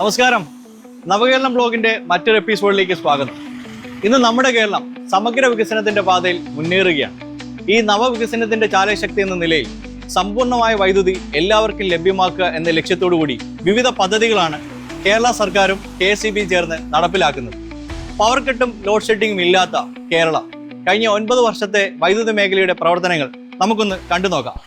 നമസ്കാരം. നവകേരളം ബ്ലോഗിന്റെ മറ്റൊരു എപ്പിസോഡിലേക്ക് സ്വാഗതം. ഇന്ന് നമ്മുടെ കേരളം സമഗ്ര വികസനത്തിന്റെ പാതയിൽ മുന്നേറുകയാണ്. ഈ നവവികസനത്തിന്റെ ചാലകശക്തി എന്ന നിലയിൽ സമ്പൂർണ്ണമായ വൈദ്യുതി എല്ലാവർക്കും ലഭ്യമാക്കുക എന്ന ലക്ഷ്യത്തോടു കൂടി വിവിധ പദ്ധതികളാണ് കേരള സർക്കാരും KSEB ചേർന്ന് നടപ്പിലാക്കുന്നത്. പവർ കട്ടും ലോഡ് ഷെഡിങ്ങും ഇല്ലാത്ത കേരളം കഴിഞ്ഞ 9 വർഷത്തെ വൈദ്യുതി മേഖലയുടെ പ്രവർത്തനങ്ങൾ നമുക്കൊന്ന് കണ്ടു നോക്കാം.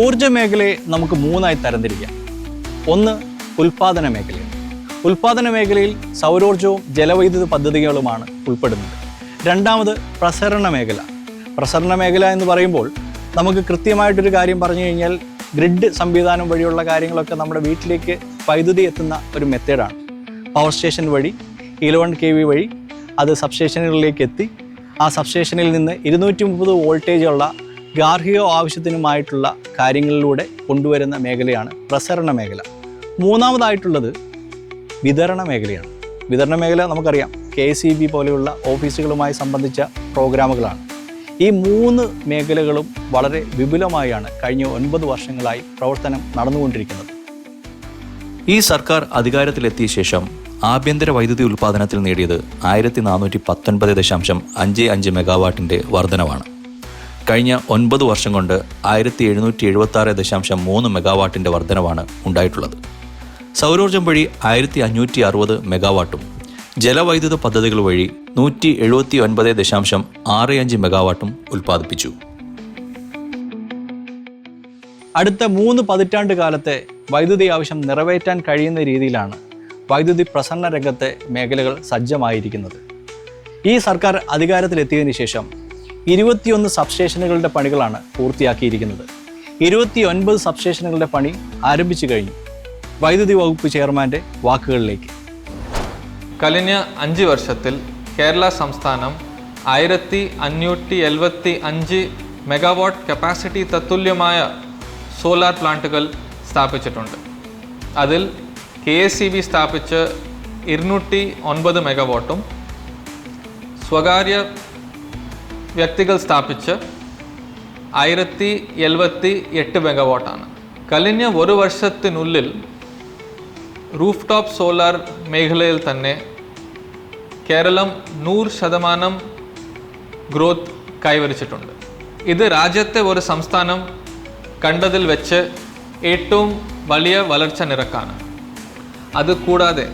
ഊർജ്ജ മേഖലയെ നമുക്ക് 3ആയി തരംതിരിക്കാം. ഒന്ന് ഉൽപാദന മേഖലയാണ്. ഉൽപാദന മേഖലയിൽ സൗരോർജ്ജവും ജലവൈദ്യുത പദ്ധതികളുമാണ് ഉൾപ്പെടുന്നത്. രണ്ടാമത് പ്രസരണ മേഖല. പ്രസരണ മേഖല എന്ന് പറയുമ്പോൾ നമുക്ക് കൃത്യമായിട്ടൊരു കാര്യം പറഞ്ഞു കഴിഞ്ഞാൽ ഗ്രിഡ് സംവിധാനം വഴിയുള്ള കാര്യങ്ങളൊക്കെ നമ്മുടെ വീട്ടിലേക്ക് വൈദ്യുതി എത്തുന്ന ഒരു മെത്തേഡാണ്. പവർ സ്റ്റേഷൻ വഴി 11 kV വഴി അത് സബ്സ്റ്റേഷനുകളിലേക്ക് എത്തി ആ സബ്സ്റ്റേഷനിൽ നിന്ന് 230 വോൾട്ടേജുള്ള ഗാർഹിക ആവശ്യത്തിനുമായിട്ടുള്ള കാര്യങ്ങളിലൂടെ കൊണ്ടുവരുന്ന മേഖലയാണ് പ്രസരണ മേഖല. മൂന്നാമതായിട്ടുള്ളത് വിതരണ മേഖലയാണ്. വിതരണ മേഖല നമുക്കറിയാം, KSEB പോലെയുള്ള ഓഫീസുകളുമായി സംബന്ധിച്ച പ്രോഗ്രാമുകളാണ്. ഈ 3 മേഖലകളും വളരെ വിപുലമായാണ് കഴിഞ്ഞ 9 വർഷങ്ങളായി പ്രവർത്തനം നടന്നുകൊണ്ടിരിക്കുന്നത്. ഈ സർക്കാർ അധികാരത്തിലെത്തിയ ശേഷം ആഭ്യന്തര വൈദ്യുതി ഉൽപ്പാദനത്തിൽ നേടിയത് 1419.55 മെഗാവാട്ടിൻ്റെ വർധനവാണ്. കഴിഞ്ഞ 9 വർഷം കൊണ്ട് 1776.3 മെഗാവാട്ടിൻ്റെ വർധനവാണ് ഉണ്ടായിട്ടുള്ളത്. സൗരോർജ്ജം വഴി 1560 മെഗാവാട്ടും ജലവൈദ്യുത പദ്ധതികൾ വഴി 179.65 മെഗാവാട്ടും ഉൽപ്പാദിപ്പിച്ചു. അടുത്ത 3 പതിറ്റാണ്ട് കാലത്തെ വൈദ്യുതി ആവശ്യം നിറവേറ്റാൻ കഴിയുന്ന രീതിയിലാണ് വൈദ്യുതി പ്രസരണ രംഗത്തെ മേഖലകൾ സജ്ജമായിരിക്കുന്നത്. ഈ സർക്കാർ അധികാരത്തിലെത്തിയതിനു ശേഷം 21 സബ്സ്റ്റേഷനുകളുടെ പണികളാണ് പൂർത്തിയാക്കിയിരിക്കുന്നത്. 29 സബ്സ്റ്റേഷനുകളുടെ പണി ആരംഭിച്ചു കഴിഞ്ഞു. വൈദ്യുതി വകുപ്പ് ചെയർമാൻ്റെ വാക്കുകളിലേക്ക്. കഴിഞ്ഞ 5 വർഷത്തിൽ കേരള സംസ്ഥാനം 1575 മെഗാവാട്ട് കപ്പാസിറ്റി തത്തുല്യമായ സോലാർ പ്ലാന്റുകൾ സ്ഥാപിച്ചിട്ടുണ്ട്. അതിൽ KSEB സ്ഥാപിച്ച് 209 മെഗാവാട്ടും സ്വകാര്യ വ്യക്തികൾ സ്ഥാപിച്ച് 1078 മെഗാവാട്ടാണ്. കഴിഞ്ഞ 1 വർഷത്തിനുള്ളിൽ റൂഫ് ടോപ്പ് സോലാർ മേഖലയിൽ തന്നെ കേരളം 100% ഗ്രോത്ത് കൈവരിച്ചിട്ടുണ്ട്. ഇത് രാജ്യത്തെ ഒരു സംസ്ഥാനം കണ്ടതിൽ വെച്ച് ഏറ്റവും വലിയ വളർച്ച നിരക്കാണ്. അതുകൂടാതെ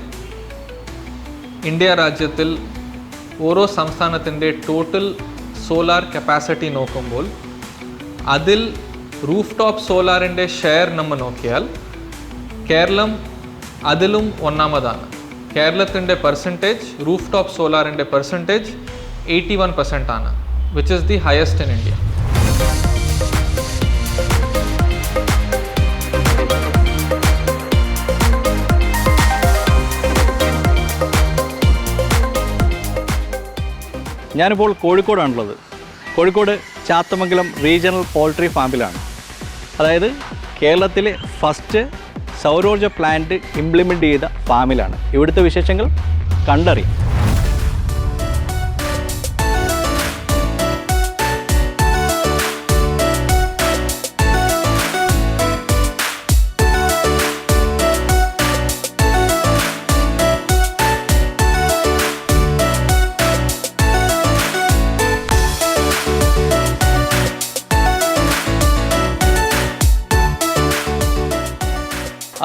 ഇന്ത്യ രാജ്യത്തിൽ ഓരോ സംസ്ഥാനത്തിൻ്റെ ടോട്ടൽ സോലാർ കപ്പാസിറ്റി നോക്കുമ്പോൾ അതിൽ റൂഫ് ടോപ്പ് സോലാറിൻ്റെ ഷെയർ നമ്മൾ നോക്കിയാൽ കേരളം അതിലും ഒന്നാമതാണ്. കേരളത്തിൻ്റെ പെർസെൻറ്റേജ് റൂഫ് ടോപ്പ് സോലാറിൻ്റെ പെർസെൻറ്റേജ് 81% ആണ്, which is the highest in India. ഞാനിപ്പോൾ കോഴിക്കോടാണുള്ളത്. കോഴിക്കോട് ചാത്തമംഗലം റീജിയണൽ പോൾട്രി ഫാമിലാണ്. അതായത് കേരളത്തിലെ ഫസ്റ്റ് സൗരോർജ്ജ പ്ലാന്റ് ഇംപ്ലിമെൻ്റ് ചെയ്ത ഫാമിലാണ്. ഇവിടുത്തെ വിശേഷങ്ങൾ കണ്ടറിയാം.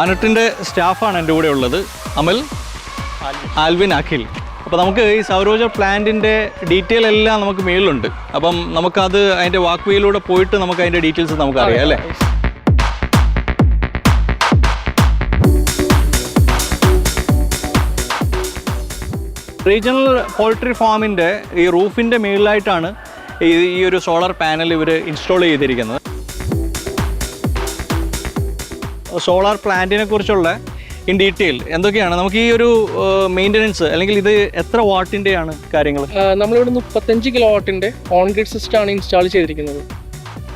അനട്ടിൻ്റെ സ്റ്റാഫാണ് എൻ്റെ കൂടെ ഉള്ളത്. അമൽ, ആൽവിൻ, അഖിൽ. അപ്പോൾ നമുക്ക് ഈ സൗരോർജ്ജ പ്ലാന്റിൻ്റെ ഡീറ്റെയിൽ എല്ലാം നമുക്ക് മേളിലുണ്ട്. അപ്പം നമുക്കത് അതിൻ്റെ വാക്വേയിലൂടെ പോയിട്ട് നമുക്ക് അതിൻ്റെ ഡീറ്റെയിൽസ് നമുക്കറിയാം അല്ലേ? റീജിയണൽ പോൾട്രി ഫാമിൻ്റെ ഈ റൂഫിൻ്റെ മുകളിലായിട്ടാണ് ഈ ഒരു സോളാർ പാനൽ ഇവർ ഇൻസ്റ്റാൾ ചെയ്തിരിക്കുന്നത്. സോളാർ പ്ലാന്റിനെ കുറിച്ചുള്ള ഇൻ ഡീറ്റെയിൽ എന്തൊക്കെയാണ് നമുക്ക് ഈ ഒരു മെയിൻ്റനൻസ് അല്ലെങ്കിൽ ഇത് എത്ര വാട്ടിൻ്റെയാണ് കാര്യങ്ങൾ? നമ്മളിവിടെ 35 കിലോ വാട്ടിൻ്റെ ഓൺ ഗ്രിഡ് സിസ്റ്റം ആണ് ഇൻസ്റ്റാൾ ചെയ്തിരിക്കുന്നത്.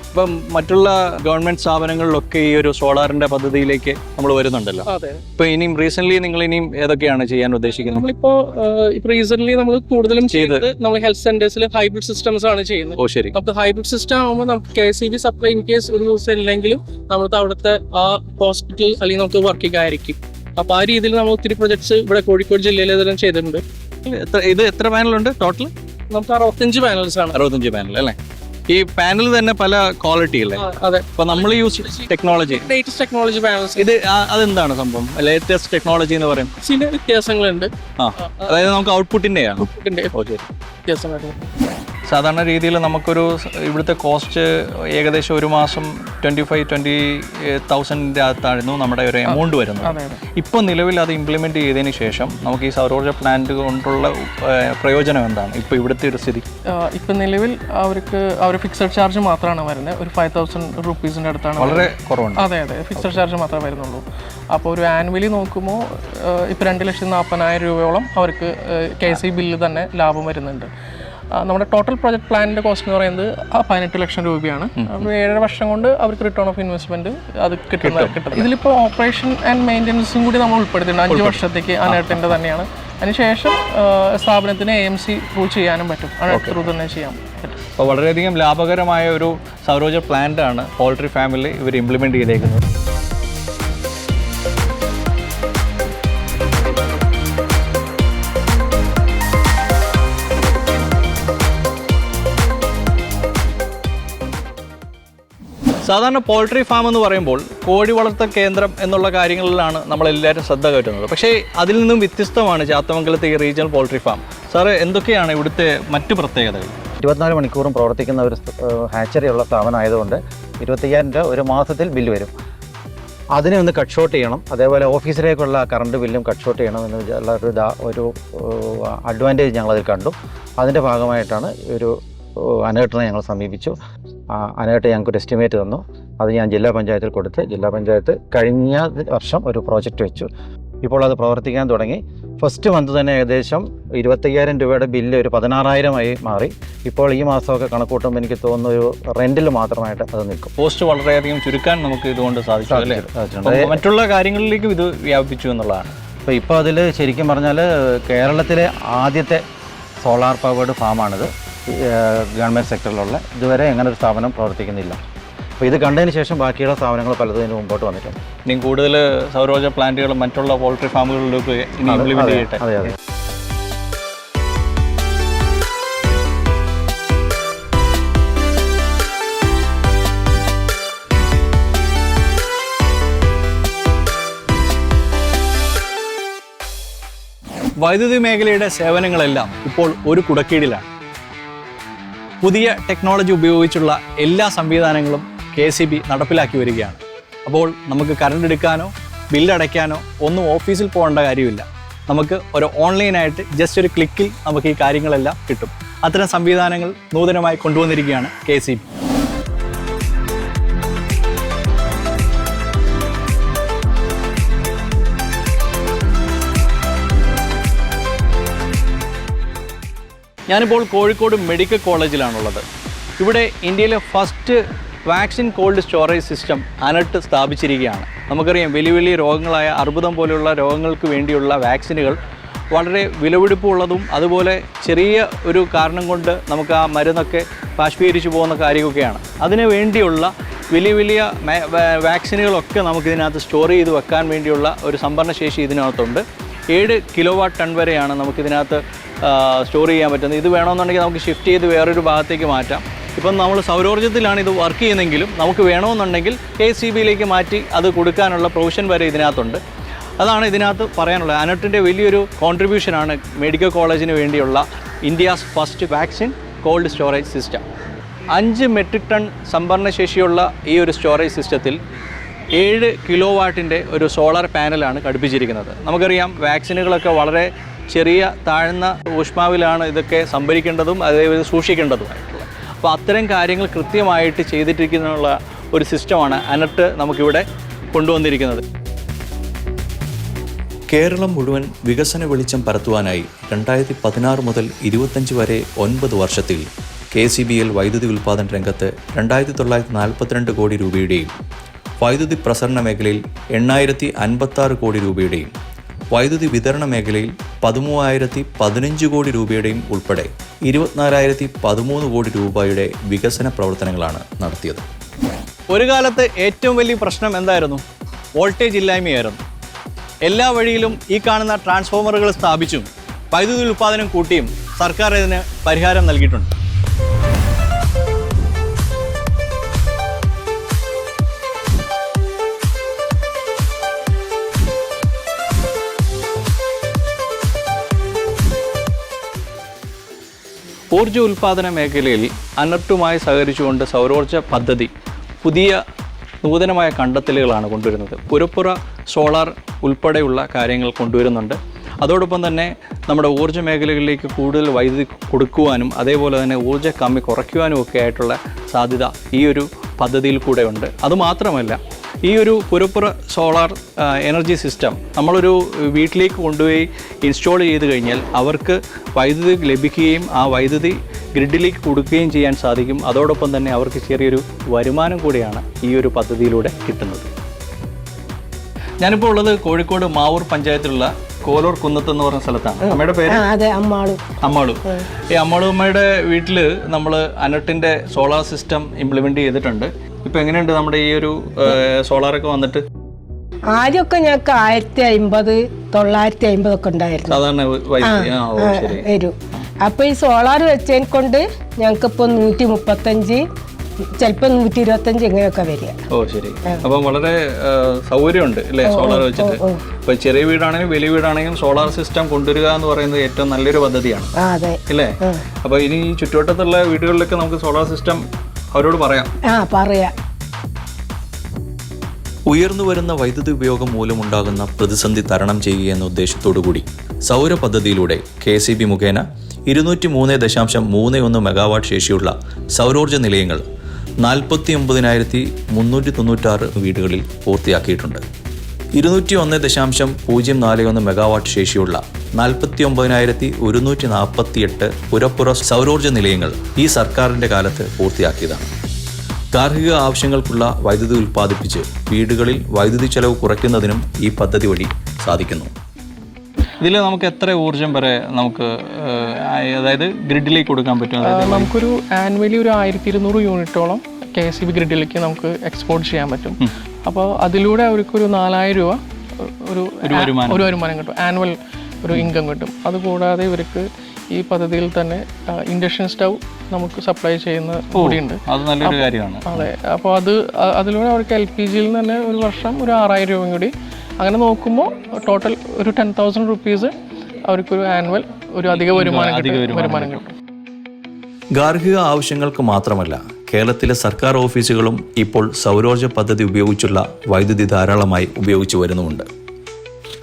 ഇപ്പം മറ്റുള്ള ഗവൺമെൻറ് സ്ഥാപനങ്ങളിലൊക്കെ ഈ ഒരു സോളാറിൻ്റെ പദ്ധതിയിലേക്ക് നമ്മൾ വരുന്നുണ്ടല്ലോ. അതെ. ഇപ്പോൾ ഇനിയും റീസെൻ്റ്ലി നിങ്ങൾ ഇനിയും ഏതൊക്കെയാണ് ചെയ്യാൻ ഉദ്ദേശിക്കുന്നത്? നമ്മളിപ്പോൾ റീസെൻ്റ്ലി നമ്മൾ കൂടുതലും ചെയ്തത് നമ്മൾ ഹെൽത്ത് സെന്റേഴ്സിൽ ഹൈബ്രിഡ് സിസ്റ്റംസ് ആണ് ചെയ്യുന്നത്. ഓ ശരി. നമുക്ക് ഹൈബ്രിഡ് സിസ്റ്റം ആകുമ്പോൾ നമുക്ക് KCB സപ്ലൈ ഇൻ കേസ് ഒരു ദിവസം ഇല്ലെങ്കിലും നമുക്ക് അവിടുത്തെ ആ ഹോസ്പിറ്റൽ അല്ലെങ്കിൽ നമുക്ക് വർക്കിംഗ് ആയിരിക്കും. അപ്പോൾ ആ രീതിയിൽ നമ്മൾ ഒത്തിരി പ്രൊജക്ട്സ് ഇവിടെ കോഴിക്കോട് ജില്ലയിൽ ഇതെല്ലാം ചെയ്തിട്ടുണ്ട്. ഇത് എത്ര പാനലുണ്ട് ടോട്ടൽ? നമുക്ക് 65 പാനൽസ് ആണ്. 65 പാനൽ അല്ലേ? ഈ പാനൽ തന്നെ പല ക്വാളിറ്റി അല്ലേ? അതെ. അപ്പോൾ നമ്മൾ use technology, latest technology panels. ഇത് അതെന്താണ് സംഭവം? ലേറ്റസ്റ്റ് ടെക്നോളജി എന്ന് പറയും. ചില വ്യത്യാസങ്ങളുണ്ട്. അതായത് നമുക്ക് ഔട്ട്പുട്ടിൻ്റെയാണ്. വ്യത്യാസം വരുന്നത്. സാധാരണ രീതിയിൽ നമുക്കൊരു ഇവിടുത്തെ കോസ്റ്റ് ഏകദേശം ഒരു മാസം 25,000-20,000 അകത്തായിരുന്നു നമ്മുടെ ഒരു എമൗണ്ട് വരുന്നത്. ഇപ്പോൾ നിലവിൽ അത് ഇംപ്ലിമെൻറ്റ് ചെയ്തതിന് ശേഷം നമുക്ക് ഈ സൗരോർജ്ജ പ്ലാന്റ് കൊണ്ടുള്ള പ്രയോജനം എന്താണ് ഇപ്പോൾ ഇവിടുത്തെ ഒരു സ്ഥിതി? ഇപ്പം നിലവിൽ അവർ ഫിക്സഡ് ചാർജ് മാത്രമാണ് വരുന്നത്. ഒരു 5,000 റുപ്പീസിൻ്റെ അടുത്താണ്. വളരെ കുറവുണ്ട്. അതെ, ഫിക്സഡ് ചാർജ് മാത്രമേ വരുന്നുള്ളൂ. അപ്പോൾ ഒരു ആനുവലി നോക്കുമ്പോൾ ഇപ്പോൾ 2,40,000 രൂപയോളം അവർക്ക് KCB ബില്ല് തന്നെ ലാഭം വരുന്നുണ്ട്. നമ്മുടെ ടോട്ടൽ പ്രൊജക്ട് പ്ലാനിൻ്റെ കോസ്റ്റ് എന്ന് പറയുന്നത് 18 ലക്ഷം രൂപയാണ്. അപ്പോൾ 7 വർഷം കൊണ്ട് അവർക്ക് റിട്ടേൺ ഓഫ് ഇൻവെസ്റ്റ്മെന്റ് അത് കിട്ടും. ഇതിലിപ്പോൾ ഓപ്പറേഷൻ ആൻഡ് മെയിൻ്റനൻസും കൂടി നമ്മൾ ഉൾപ്പെടുത്തിയിട്ടുണ്ട്. 5 വർഷത്തേക്ക് അനേർട്ടിൻ്റെ തന്നെയാണ്. അതിനുശേഷം സ്ഥാപനത്തിന് AMC ത്രൂ ചെയ്യാനും പറ്റും. അനേർട്ട് ത്രൂ തന്നെ ചെയ്യാൻ പറ്റും. അപ്പോൾ വളരെയധികം ലാഭകരമായ ഒരു സൗരോർജ്ജ പ്ലാന്റ് ആണ് പോൾട്രി ഫാമിൽ ഇവർ ഇംപ്ലിമെൻറ്റ് ചെയ്തേക്കുന്നത്. സാധാരണ പോൾട്രി ഫാം എന്ന് പറയുമ്പോൾ കോഴി വളർത്തൽ കേന്ദ്രം എന്നുള്ള കാര്യങ്ങളിലാണ് നമ്മളെല്ലാവരും ശ്രദ്ധ കയറ്റുന്നത്. പക്ഷേ അതിൽ നിന്നും വ്യത്യസ്തമാണ് ചാത്തമംഗലത്തെ ഈ റീജിയണൽ പോൾട്രി ഫാം. സാറ് എന്തൊക്കെയാണ് ഇവിടുത്തെ മറ്റു പ്രത്യേകതകൾ? 24 മണിക്കൂറും പ്രവർത്തിക്കുന്ന ഒരു ഹാച്ചറി ഉള്ള സ്ഥാപനമായതുകൊണ്ട് 25,000 രൂപ ഒരു മാസത്തിൽ ബില്ല് വരും. അതിനെ ഒന്ന് കട്ട് ഷോട്ട് ചെയ്യണം. അതേപോലെ ഓഫീസിലേക്കുള്ള കറണ്ട് ബില്ലും കട്ട് ഷോട്ട് ചെയ്യണം എന്നുള്ള ഒരു അഡ്വാൻറ്റേജ് ഞങ്ങളതിൽ കണ്ടു. അതിൻ്റെ ഭാഗമായിട്ടാണ് ഒരു അനേർട്ടിനെ ഞങ്ങൾ സമീപിച്ചു. അനേർട്ട് ഞങ്ങൾക്കൊരു എസ്റ്റിമേറ്റ് തന്നു. അത് ഞാൻ ജില്ലാ പഞ്ചായത്തിൽ കൊടുത്ത് ജില്ലാ പഞ്ചായത്ത് കഴിഞ്ഞ വർഷം ഒരു പ്രോജക്റ്റ് വെച്ചു. ഇപ്പോൾ അത് പ്രവർത്തിക്കാൻ തുടങ്ങി. ഫസ്റ്റ് മന്ത് തന്നെ ഏകദേശം 25,000 രൂപയുടെ ബില്ല് ഒരു 16,000 മാറി. ഇപ്പോൾ ഈ മാസമൊക്കെ കണക്കൂട്ടുമ്പോൾ എനിക്ക് തോന്നുന്നു ഒരു റെൻറ്റിൽ മാത്രമായിട്ട് അത് നിൽക്കും. കോസ്റ്റ് വളരെയധികം ചുരുക്കാൻ നമുക്ക് ഇതുകൊണ്ട് സാധിച്ചു. മറ്റുള്ള കാര്യങ്ങളിലേക്കും ഇത് വ്യാപിപ്പിച്ചു എന്നുള്ളതാണ്. ഇപ്പോൾ അതിൽ ശരിക്കും പറഞ്ഞാൽ കേരളത്തിലെ ആദ്യത്തെ സോളാർ പവേർഡ് ഫാമാണിത്. ഗവൺമെൻറ് സെക്ടറിലുള്ള ഇതുവരെ എങ്ങനെ ഒരു സ്ഥാപനം പ്രവർത്തിക്കുന്നില്ല. അപ്പോൾ ഇത് കണ്ടതിന് ശേഷം ബാക്കിയുള്ള സ്ഥാപനങ്ങൾ പലതിന് മുമ്പോട്ട് വന്നിട്ടുണ്ട്. ഇനി കൂടുതൽ സൗരോർജ്ജ പ്ലാന്റുകളും മറ്റുള്ള പോൾട്രി ഫാമുകളിലേക്ക് ഇംപ്ലിമെന്റ് ചെയ്യട്ടെ. അതെ അതെ. വൈദ്യുതി മേഖലയുടെ സേവനങ്ങളെല്ലാം ഇപ്പോൾ ഒരു കുടക്കീഴിലാണ്. പുതിയ ടെക്നോളജി ഉപയോഗിച്ചുള്ള എല്ലാ സംവിധാനങ്ങളും KCB നടപ്പിലാക്കി വരികയാണ്. അപ്പോൾ നമുക്ക് കറണ്ട് എടുക്കാനോ ബില്ലടയ്ക്കാനോ ഒന്നും ഓഫീസിൽ പോകേണ്ട കാര്യമില്ല. നമുക്ക് ഒരു ഓൺലൈനായിട്ട് ജസ്റ്റ് ഒരു ക്ലിക്കിൽ നമുക്ക് ഈ കാര്യങ്ങളെല്ലാം കിട്ടും. അത്തരം സംവിധാനങ്ങൾ നൂതനമായി കൊണ്ടുവന്നിരിക്കുകയാണ് KCB. ഞാനിപ്പോൾ കോഴിക്കോട് മെഡിക്കൽ കോളേജിലാണുള്ളത്. ഇവിടെ ഇന്ത്യയിലെ first vaccine cold storage system ANERT സ്ഥാപിച്ചിരിക്കുകയാണ്. നമുക്കറിയാം വലിയ വലിയ രോഗങ്ങളായ അർബുദം പോലെയുള്ള രോഗങ്ങൾക്ക് വേണ്ടിയുള്ള വാക്സിനുകൾ വളരെ വിലപിടിപ്പുള്ളതും അതുപോലെ ചെറിയ ഒരു കാരണം കൊണ്ട് നമുക്ക് ആ മരുന്നൊക്കെ ബാഷ്പീകരിച്ചു പോകുന്ന കാര്യമൊക്കെയാണ്. അതിനു വേണ്ടിയുള്ള വലിയ വലിയ വാക്സിനുകളൊക്കെ നമുക്കിതിനകത്ത് സ്റ്റോർ ചെയ്ത് വെക്കാൻ വേണ്ടിയുള്ള ഒരു സംഭരണശേഷി ഇതിനകത്തുണ്ട്. 7 കിലോവാട്ട് ടൺ വരെയാണ് നമുക്കിതിനകത്ത് സ്റ്റോർ ചെയ്യാൻ പറ്റുന്നത്. ഇത് വേണമെന്നുണ്ടെങ്കിൽ നമുക്ക് ഷിഫ്റ്റ് ചെയ്ത് വേറൊരു ഭാഗത്തേക്ക് മാറ്റാം. ഇപ്പം നമ്മൾ സൗരോർജ്ജത്തിലാണ് ഇത് വർക്ക് ചെയ്യുന്നതെങ്കിലും നമുക്ക് വേണമെന്നുണ്ടെങ്കിൽ KCBയിലേക്ക് മാറ്റി അത് കൊടുക്കാനുള്ള പ്രൊവിഷൻ വരെ ഇതിനകത്തുണ്ട്. അതാണ് ഇതിനകത്ത് പറയാനുള്ളത്. അനർട്ടിൻ്റെ വലിയൊരു കോൺട്രിബ്യൂഷനാണ് മെഡിക്കൽ കോളേജിന് വേണ്ടിയുള്ള India's first vaccine cold storage system. 5 metric tonne സംഭരണശേഷിയുള്ള ഈ ഒരു സ്റ്റോറേജ് സിസ്റ്റത്തിൽ 7 കിലോവാട്ടിൻ്റെ ഒരു സോളാർ പാനലാണ് ഘടിപ്പിച്ചിരിക്കുന്നത്. നമുക്കറിയാം വാക്സിനുകളൊക്കെ വളരെ ചെറിയ താഴ്ന്ന ഊഷ്മാവിലാണ് ഇതൊക്കെ സംഭരിക്കേണ്ടതും അതേപോലെ സൂക്ഷിക്കേണ്ടതുമായിട്ടുള്ളത്. അപ്പോൾ അത്തരം കാര്യങ്ങൾ കൃത്യമായിട്ട് ചെയ്തിട്ടിരിക്കുന്ന ഒരു സിസ്റ്റമാണ് അനർട്ട് നമുക്കിവിടെ കൊണ്ടുവന്നിരിക്കുന്നത്. കേരളം മുഴുവൻ വികസന വെളിച്ചം പരത്തുവാനായി 2016 മുതൽ 25 വരെ 9 വർഷത്തിൽ KCBL വൈദ്യുതി ഉൽപ്പാദന രംഗത്ത് 2942 കോടി രൂപയുടെയും വൈദ്യുതി പ്രസരണ മേഖലയിൽ 8056 കോടി രൂപയുടെയും വൈദ്യുതി വിതരണ മേഖലയിൽ 13015 കോടി രൂപയുടെയും ഉൾപ്പെടെ 24013 കോടി രൂപയുടെ വികസന പ്രവർത്തനങ്ങളാണ് നടത്തിയത്. ഒരു കാലത്ത് ഏറ്റവും വലിയ പ്രശ്നം എന്തായിരുന്നു? വോൾട്ടേജ് ഇല്ലായ്മയായിരുന്നു. എല്ലാ വഴിയിലും ഈ കാണുന്ന ട്രാൻസ്ഫോമറുകൾ സ്ഥാപിച്ചും വൈദ്യുതി ഉൽപ്പാദനം കൂട്ടിയും സർക്കാർ ഇതിന് പരിഹാരം നൽകിയിട്ടുണ്ട്. ഊർജ്ജ ഉൽപ്പാദന മേഖലയിൽ അനർട്ടുമായി സഹകരിച്ചുകൊണ്ട് സൗരോർജ്ജ പദ്ധതി പുതിയ നൂതനമായ കണ്ടെത്തലുകളാണ് കൊണ്ടുവരുന്നത്. പുരപ്പുറ സോളാർ ഉൾപ്പെടെയുള്ള കാര്യങ്ങൾ കൊണ്ടുവരുന്നുണ്ട്. അതോടൊപ്പം തന്നെ നമ്മുടെ ഊർജ്ജ മേഖലകളിലേക്ക് കൂടുതൽ വൈദ്യുതി കൊടുക്കുവാനും അതേപോലെ തന്നെ ഊർജ്ജ കമ്മി കുറയ്ക്കുവാനും ഒക്കെ ആയിട്ടുള്ള സാധ്യത ഈ ഒരു പദ്ധതിയിൽ കൂടെ ഉണ്ട്. അതുമാത്രമല്ല, ഈ ഒരു പുരപ്പുറ സോളാർ എനർജി സിസ്റ്റം നമ്മളൊരു വീട്ടിലേക്ക് കൊണ്ടുപോയി ഇൻസ്റ്റാൾ ചെയ്ത് കഴിഞ്ഞാൽ അവർക്ക് വൈദ്യുതി ലഭിക്കുകയും ആ വൈദ്യുതി ഗ്രിഡിലേക്ക് കൊടുക്കുകയും ചെയ്യാൻ സാധിക്കും. അതോടൊപ്പം തന്നെ അവർക്ക് ചെറിയൊരു വരുമാനം കൂടിയാണ് ഈ ഒരു പദ്ധതിയിലൂടെ കിട്ടുന്നത്. ഞാനിപ്പോൾ ഉള്ളത് കോഴിക്കോട് മാവൂർ പഞ്ചായത്തിലുള്ള കോലൂർ കുന്നത്ത് എന്ന് പറഞ്ഞ സ്ഥലത്താണ്. അമ്മയുടെ പേര്? അമ്മാളു. ഈ അമ്മാളു അമ്മയുടെ വീട്ടിൽ നമ്മൾ അനർട്ടിൻ്റെ സോളാർ സിസ്റ്റം ഇംപ്ലിമെൻറ്റ് ചെയ്തിട്ടുണ്ട്. ഇപ്പം എങ്ങനെയുണ്ട് നമ്മുടെ ഈ ഒരു സോളാറൊക്കെ വന്നിട്ട്? ആദ്യമൊക്കെ ഞങ്ങൾക്ക് 1050, 950 ഒക്കെ ഉണ്ടായിരുന്നു സാധാരണ വരും. അപ്പോൾ ഈ സോളാർ വെച്ചതിനെ കൊണ്ട് ഞങ്ങൾക്കിപ്പോൾ 135, ചിലപ്പോൾ 125 ഇങ്ങനെയൊക്കെ വരിക. ഓ ശരി. അപ്പം വളരെ സൗകര്യമുണ്ട് അല്ലേ സോളാർ വെച്ചിട്ട്? ഇപ്പൊ ചെറിയ വീടാണെങ്കിലും വലിയ വീടാണെങ്കിലും സോളാർ സിസ്റ്റം കൊണ്ടുവരിക എന്ന് പറയുന്നത് ഏറ്റവും നല്ലൊരു പദ്ധതിയാണ് അല്ലേ? അപ്പൊ ഇനി ഈ ചുറ്റുവട്ടത്തുള്ള വീടുകളിലൊക്കെ നമുക്ക് സോളാർ സിസ്റ്റം അവരോട് പറയാം. ഉയർന്നു വരുന്ന വൈദ്യുതി ഉപയോഗം മൂലമുണ്ടാകുന്ന പ്രതിസന്ധി തരണം ചെയ്യുകയെന്ന ഉദ്ദേശത്തോടുകൂടി സൗര പദ്ധതിയിലൂടെ KCB മുഖേന 203.31 മെഗാവാട്ട് ശേഷിയുള്ള സൗരോർജ്ജ നിലയങ്ങൾ 49,396 വീടുകളിൽ പൂർത്തിയാക്കിയിട്ടുണ്ട്. 201.041 മെഗാവാട്ട് ശേഷിയുള്ള 49,148 പുരപ്പുറ സൗരോർജ്ജ നിലയങ്ങൾ ഈ സർക്കാരിൻ്റെ കാലത്ത് പൂർത്തിയാക്കിയതാണ്. ഗാർഹിക ആവശ്യങ്ങൾക്കുള്ള വൈദ്യുതി ഉൽപ്പാദിപ്പിച്ച് വീടുകളിൽ വൈദ്യുതി ചെലവ് കുറയ്ക്കുന്നതിനും ഈ പദ്ധതി വഴി സാധിക്കുന്നു. ഇതിൽ നമുക്ക് എത്ര ഊർജ്ജം വരെ നമുക്ക് അതായത് ഗ്രിഡിലേക്ക് കൊടുക്കാൻ പറ്റും? നമുക്കൊരു ആനുവലി ഒരു 1200 യൂണിറ്റോളം KCB ഗ്രിഡിലേക്ക് നമുക്ക് എക്സ്പോർട്ട് ചെയ്യാൻ പറ്റും. അപ്പോൾ അതിലൂടെ അവർക്കൊരു 4000 രൂപ ഒരു വരുമാനം കിട്ടും, ആനുവൽ ഒരു ഇൻകം കിട്ടും. അതുകൂടാതെ ഇവർക്ക് ഈ പദ്ധതിയിൽ തന്നെ ഇൻഡക്ഷൻ സ്റ്റൗ നമുക്ക് സപ്ലൈ ചെയ്യുന്ന കൂടിയുണ്ട്. അത് നല്ലൊരു കാര്യമാണ്. അതെ. അപ്പോൾ അതിലൂടെ അവർക്ക് LPGയിൽ തന്നെ ഒരു വർഷം ഒരു 6000 രൂപയും കൂടി, അങ്ങനെ നോക്കുമ്പോൾ ടോട്ടൽ ഒരു 10,000 റുപ്പീസ് അവർക്കൊരു ആനുവൽ ഒരു അധിക വരുമാനം കിട്ടും. ഗാർഹിക ആവശ്യങ്ങൾക്ക് മാത്രമല്ല, കേരളത്തിലെ സർക്കാർ ഓഫീസുകളും ഇപ്പോൾ സൗരോർജ്ജ പദ്ധതി ഉപയോഗിച്ചുള്ള വൈദ്യുതി ധാരാളമായി ഉപയോഗിച്ചു വരുന്നുമുണ്ട്.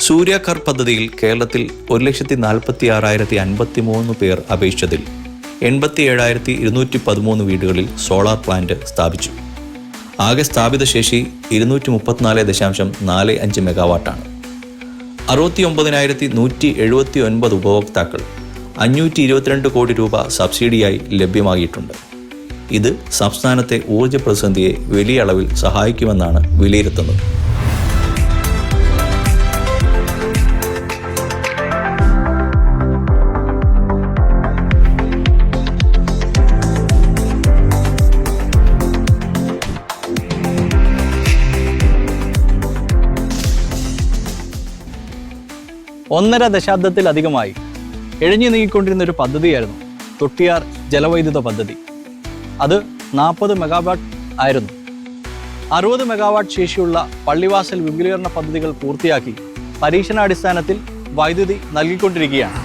സൂര്യഘർ പദ്ധതിയിൽ കേരളത്തിൽ 1,46,053 പേർ അപേക്ഷിച്ചതിൽ 87,213 വീടുകളിൽ സോളാർ പ്ലാന്റ് സ്ഥാപിച്ചു. ആകെ സ്ഥാപിത ശേഷി 234.45 മെഗാവാട്ടാണ്. 69,179 ഉപഭോക്താക്കൾ 522 കോടി രൂപ സബ്സിഡിയായി ലഭ്യമാക്കിയിട്ടുണ്ട്. ഇത് സംസ്ഥാനത്തെ ഊർജ്ജ പ്രതിസന്ധിയെ വലിയ അളവിൽ സഹായിക്കുമെന്നാണ് വിലയിരുത്തുന്നത്. ഒന്നര ദശാബ്ദത്തിലധികമായി എഴഞ്ഞു നീങ്ങിക്കൊണ്ടിരുന്ന ഒരു പദ്ധതിയായിരുന്നു തൊട്ടിയാർ ജലവൈദ്യുത പദ്ധതി. അത് 40 മെഗാവാട്ട് ആയിരുന്നു. 60 മെഗാവാട്ട് ശേഷിയുള്ള പള്ളിവാസൽ വിപുലീകരണ പദ്ധതികൾ പൂർത്തിയാക്കി പരീക്ഷണാടിസ്ഥാനത്തിൽ വൈദ്യുതി നൽകിക്കൊണ്ടിരിക്കുകയാണ്.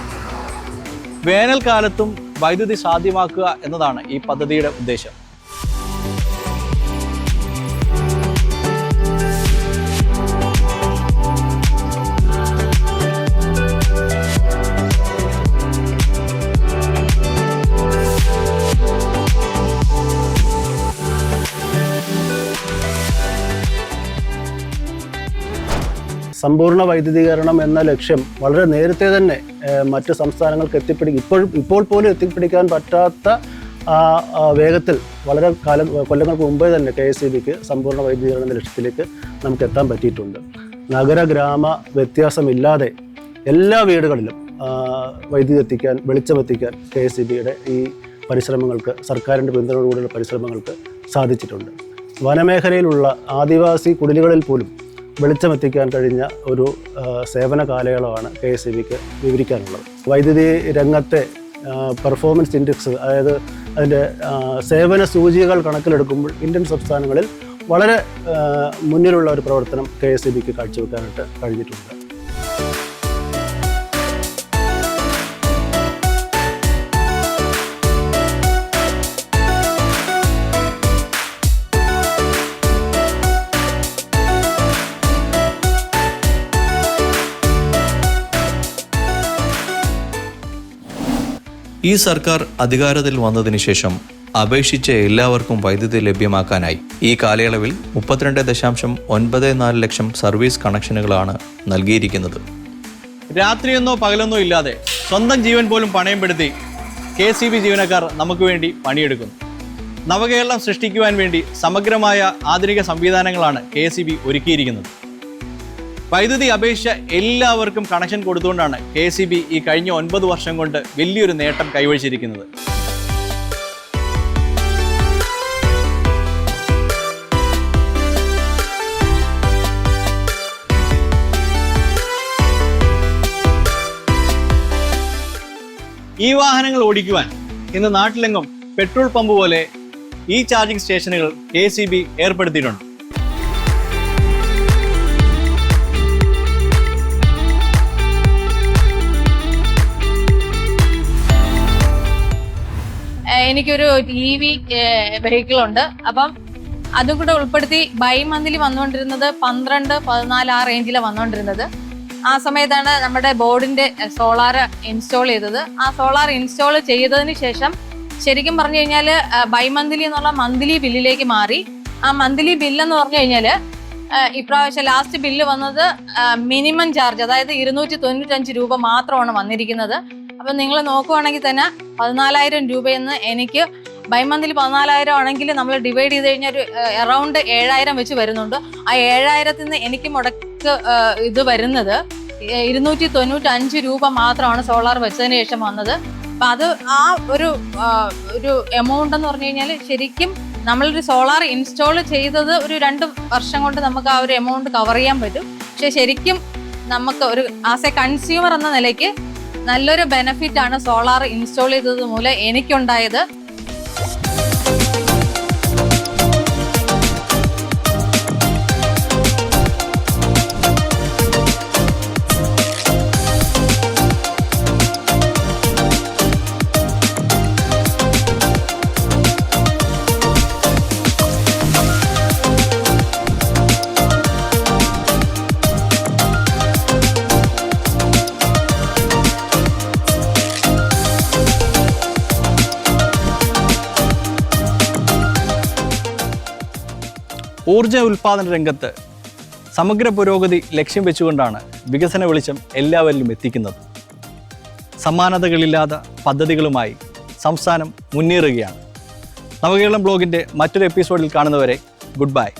വേനൽക്കാലത്തും വൈദ്യുതി സാധ്യമാക്കുക എന്നതാണ് ഈ പദ്ധതിയുടെ ഉദ്ദേശം. സമ്പൂർണ്ണ വൈദ്യുതീകരണം എന്ന ലക്ഷ്യം വളരെ നേരത്തെ തന്നെ മറ്റ് സംസ്ഥാനങ്ങൾക്ക് ഇപ്പോൾ പോലും എത്തിപ്പിടിക്കാൻ പറ്റാത്ത വേഗത്തിൽ വളരെ കൊല്ലങ്ങൾക്ക് മുമ്പേ തന്നെ KSEBക്ക് സമ്പൂർണ്ണ വൈദ്യുതീകരണ എന്ന ലക്ഷ്യത്തിലേക്ക് നമുക്ക് എത്താൻ പറ്റിയിട്ടുണ്ട്. നഗര ഗ്രാമ വ്യത്യാസമില്ലാതെ എല്ലാ വീടുകളിലും വൈദ്യുതി എത്തിക്കാൻ, വെളിച്ചമെത്തിക്കാൻ KSEBയുടെ ഈ പരിശ്രമങ്ങൾക്ക്, സർക്കാരിൻ്റെ പിന്തുണയോടുകൂടിയുള്ള പരിശ്രമങ്ങൾക്ക് സാധിച്ചിട്ടുണ്ട്. വനമേഖലയിലുള്ള ആദിവാസി കുടിലുകളിൽ പോലും വെളിച്ചമെത്തിക്കാൻ കഴിഞ്ഞ ഒരു സേവന കാലയളവാണ് KSEBക്ക് വിവരിക്കാനുള്ളത്. വൈദ്യുതി രംഗത്തെ പെർഫോമൻസ് ഇൻഡെക്സ്, അതായത് അതിൻ്റെ സേവന സൂചികകൾ കണക്കിലെടുക്കുമ്പോൾ ഇന്ത്യൻ സംസ്ഥാനങ്ങളിൽ വളരെ മുന്നിലുള്ള ഒരു പ്രവർത്തനം KSEBക്ക് കാഴ്ചവെക്കാനായിട്ട് കഴിഞ്ഞിട്ടുണ്ട്. ഈ സർക്കാർ അധികാരത്തിൽ വന്നതിന് ശേഷം അപേക്ഷിച്ച എല്ലാവർക്കും വൈദ്യുതി ലഭ്യമാക്കാനായി ഈ കാലയളവിൽ 32.94 ലക്ഷം സർവീസ് കണക്ഷനുകളാണ് നൽകിയിരിക്കുന്നത്. രാത്രിയെന്നോ പകലെന്നോ ഇല്ലാതെ സ്വന്തം ജീവൻ പോലും പണയപ്പെടുത്തി KSEB ജീവനക്കാർ നമുക്ക് വേണ്ടി പണിയെടുക്കുന്നു. നവകേരളം സൃഷ്ടിക്കുവാൻ വേണ്ടി സമഗ്രമായ ആധുനിക സംവിധാനങ്ങളാണ് KSEB ഒരുക്കിയിരിക്കുന്നത്. വൈദ്യുതി അപേക്ഷിച്ച എല്ലാവർക്കും കണക്ഷൻ കൊടുത്തുകൊണ്ടാണ് KSEB ഈ കഴിഞ്ഞ 9 വർഷം കൊണ്ട് വലിയൊരു നേട്ടം കൈവരിച്ചിരിക്കുന്നത്. ഈ വാഹനങ്ങൾ ഓടിക്കുവാൻ ഇന്ന് നാട്ടിലെങ്ങും പെട്രോൾ പമ്പ് പോലെ ഈ ചാർജിംഗ് സ്റ്റേഷനുകൾ KSEB ഏർപ്പെടുത്തിയിട്ടുണ്ട്. എനിക്കൊരു EV വെഹിക്കിൾ ഉണ്ട്. അപ്പം അതും കൂടെ ഉൾപ്പെടുത്തി ബൈ മന്ത്ലി വന്നുകൊണ്ടിരുന്നത് 12-14 ആ റേഞ്ചിലാണ് വന്നുകൊണ്ടിരുന്നത്. ആ സമയത്താണ് നമ്മുടെ ബോർഡിന്റെ സോളാർ ഇൻസ്റ്റാൾ ചെയ്തത്. ആ സോളാർ ഇൻസ്റ്റാൾ ചെയ്തതിന് ശേഷം ശരിക്കും പറഞ്ഞു കഴിഞ്ഞാൽ ബൈ മന്ത്ലി എന്നുള്ള മന്ത്ലി ബില്ലിലേക്ക് മാറി. ആ മന്ത്ലി ബില്ലെന്ന് പറഞ്ഞു കഴിഞ്ഞാൽ ഇപ്രാവശ്യം ലാസ്റ്റ് ബില്ല് വന്നത് മിനിമം ചാർജ്, അതായത് 295 രൂപ മാത്രമാണ് വന്നിരിക്കുന്നത്. അപ്പം നിങ്ങൾ നോക്കുവാണെങ്കിൽ തന്നെ 14,000 രൂപയെന്ന് എനിക്ക് ബൈ മന്ത്ലി 14,000 ആണെങ്കിൽ നമ്മൾ ഡിവൈഡ് ചെയ്ത് കഴിഞ്ഞാൽ ഒരു അറൗണ്ട് 7,000 വെച്ച് വരുന്നുണ്ട്. ആ 7,000 നിന്ന് എനിക്ക് മുടക്ക് ഇത് വരുന്നത് 295 രൂപ മാത്രമാണ് സോളാർ വെച്ചതിന് ശേഷം വന്നത്. അപ്പം അത് ആ ഒരു എമൗണ്ട് എന്ന് പറഞ്ഞു കഴിഞ്ഞാൽ ശരിക്കും നമ്മളൊരു സോളാർ ഇൻസ്റ്റാൾ ചെയ്തത് ഒരു 2 വർഷം കൊണ്ട് നമുക്ക് ആ ഒരു എമൗണ്ട് കവർ ചെയ്യാൻ പറ്റും. പക്ഷെ ശരിക്കും നമുക്ക് ഒരു ആസ് എ കൺസ്യൂമർ എന്ന നിലയ്ക്ക് നല്ലൊരു ബെനിഫിറ്റ് ആണ് സോളാർ ഇൻസ്റ്റാൾ ചെയ്തത് മൂലം എനിക്കുണ്ടായത്. ഊർജ ഉൽപ്പാദന രംഗത്ത് സമഗ്ര പുരോഗതി ലക്ഷ്യം വെച്ചുകൊണ്ടാണ് വികസന വെളിച്ചം എല്ലാവരിലും എത്തിക്കുന്നത്. സമാനതകളില്ലാത്ത പദ്ധതികളുമായി സംസ്ഥാനം മുന്നേറുകയാണ്. നവകേരളം ബ്ലോഗിൻ്റെ മറ്റൊരു എപ്പിസോഡിൽ കാണുന്നവരെ ഗുഡ് ബൈ.